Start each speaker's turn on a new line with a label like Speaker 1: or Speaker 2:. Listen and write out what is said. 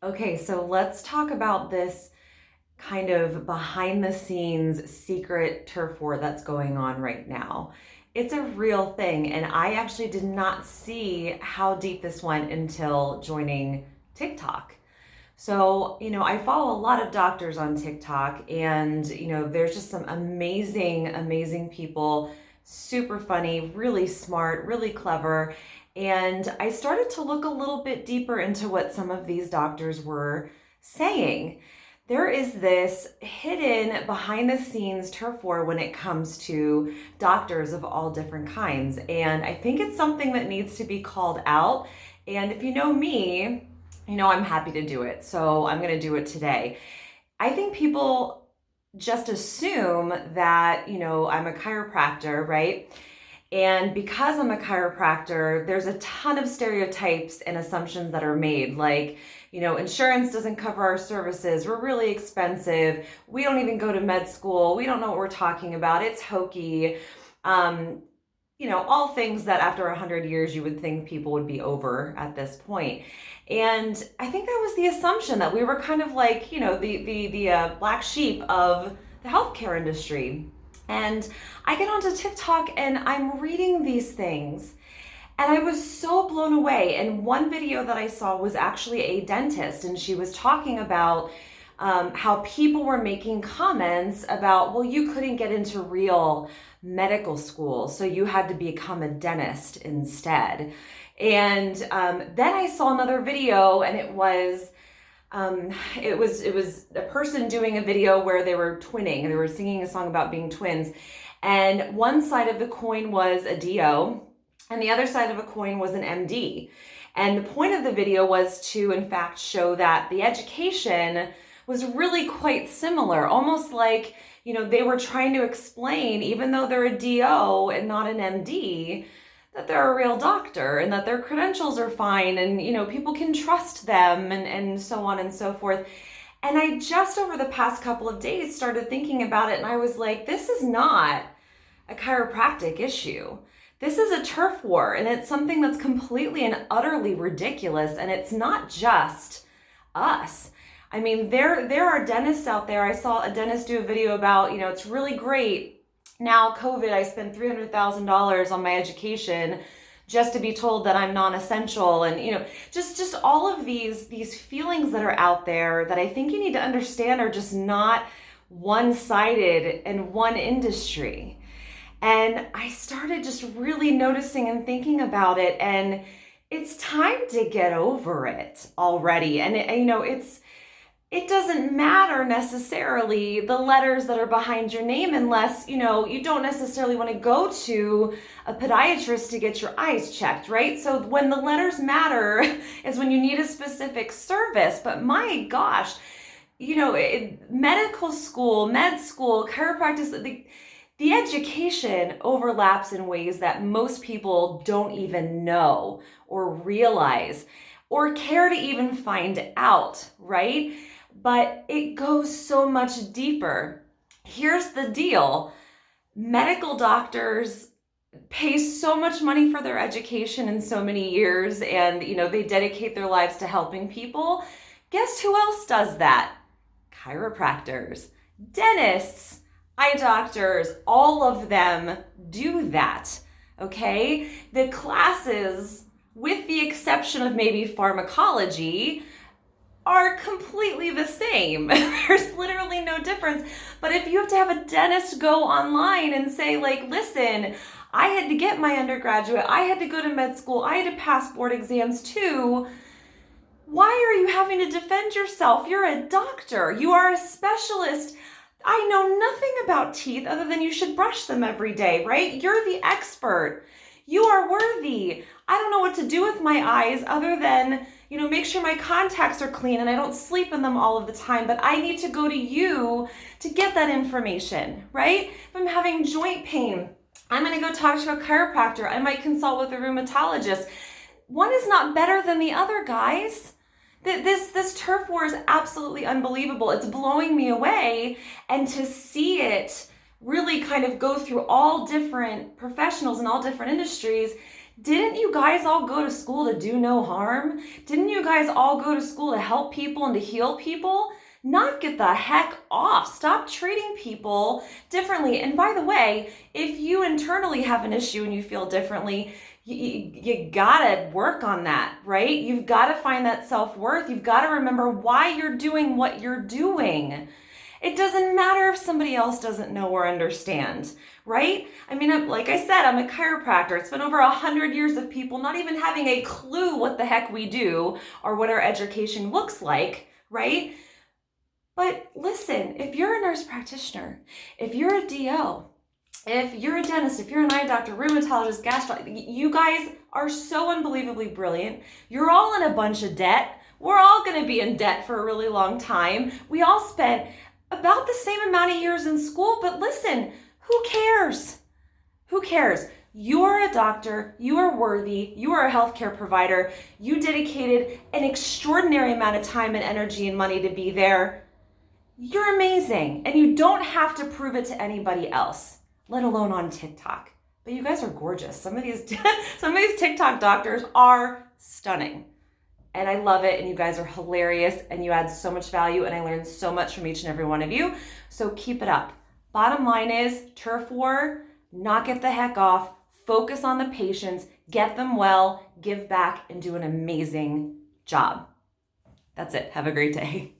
Speaker 1: Okay, so let's talk about this kind of behind the scenes secret turf war that's going on right now. It's a real thing, and I actually did not see how deep this went until joining TikTok. So, I follow a lot of doctors on TikTok, and, there's just some amazing, amazing people, super funny, really smart, really clever. And I started to look a little bit deeper into what some of these doctors were saying. There is this hidden behind the scenes turf war when it comes to doctors of all different kinds. And I think it's something that needs to be called out. And if you know me, I'm happy to do it. So I'm going to do it today. I think people just assume that, I'm a chiropractor, right? And because I'm a chiropractor, there's a ton of stereotypes and assumptions that are made, like, insurance doesn't cover our services, we're really expensive, we don't even go to med school, we don't know what we're talking about, it's hokey. All things that after 100 years you would think people would be over at this point. And I think that was the assumption, that we were kind of like, the black sheep of the healthcare industry. And I get onto TikTok and I'm reading these things and I was so blown away. And one video that I saw was actually a dentist, and she was talking about how people were making comments about, well, you couldn't get into real medical school, so you had to become a dentist instead. And then I saw another video, and it was a person doing a video where they were twinning. They were singing a song about being twins. And one side of the coin was a DO, and the other side of a coin was an MD. And the point of the video was to, in fact, show that the education was really quite similar, almost like, they were trying to explain, even though they're a DO and not an MD, that they're a real doctor and that their credentials are fine and, people can trust them and so on and so forth. And I just over the past couple of days started thinking about it, and I was like, this is not a chiropractic issue. This is a turf war, and it's something that's completely and utterly ridiculous, and it's not just us. I mean, there are dentists out there. I saw a dentist do a video about, it's really great. Now, COVID, I spent $300,000 on my education just to be told that I'm non-essential. And, just all of these feelings that are out there that I think you need to understand are just not one-sided in one industry. And I started just really noticing and thinking about it, and it's time to get over it already. And, it doesn't matter necessarily the letters that are behind your name unless, you don't necessarily want to go to a podiatrist to get your eyes checked, right? So when the letters matter is when you need a specific service. But my gosh, medical school, med school, chiropractic, the education overlaps in ways that most people don't even know or realize or care to even find out, right? But it goes so much deeper. Here's the deal. Medical doctors pay so much money for their education in so many years, and they dedicate their lives to helping people. Guess who else does that? Chiropractors, dentists, eye doctors, all of them do that, okay? The classes, with the exception of maybe pharmacology, are completely the same. There's literally no difference. But if you have to have a dentist go online and say, like, listen, I had to get my undergraduate, I had to go to med school, I had to pass board exams too, why are you having to defend yourself? You're a doctor. You are a specialist. I know nothing about teeth other than you should brush them every day, right? You're the expert. You are worthy. I don't know what to do with my eyes other than, make sure my contacts are clean and I don't sleep in them all of the time, but I need to go to you to get that information, right? If I'm having joint pain, I'm going to go talk to a chiropractor. I might consult with a rheumatologist. One is not better than the other, guys. This turf war is absolutely unbelievable. It's blowing me away, and to see it really kind of go through all different professionals and all different industries Didn't you guys all go to school to do no harm? Didn't you guys all go to school to help people and to heal people? Knock it the heck off. Stop treating people differently. And by the way, if you internally have an issue and you feel differently, you gotta work on that, right? You've gotta find that self-worth. You've gotta remember why you're doing what you're doing. It doesn't matter if somebody else doesn't know or understand, right? I mean, like I said, I'm a chiropractor. It's been over 100 years of people not even having a clue what the heck we do or what our education looks like, right? But listen, if you're a nurse practitioner, if you're a DO, if you're a dentist, if you're an eye doctor, rheumatologist, gastrologist, you guys are so unbelievably brilliant. You're all in a bunch of debt. We're all going to be in debt for a really long time. We all spent about the same amount of years in school, but listen, who cares? Who cares? You are a doctor, you are worthy, you are a healthcare provider, you dedicated an extraordinary amount of time and energy and money to be there. You're amazing, and you don't have to prove it to anybody else, let alone on TikTok. But you guys are gorgeous. Some of these TikTok doctors are stunning. And I love it, and you guys are hilarious, and you add so much value, and I learned so much from each and every one of you. So keep it up. Bottom line is, turf war, knock it the heck off, focus on the patients, get them well, give back, and do an amazing job. That's it. Have a great day.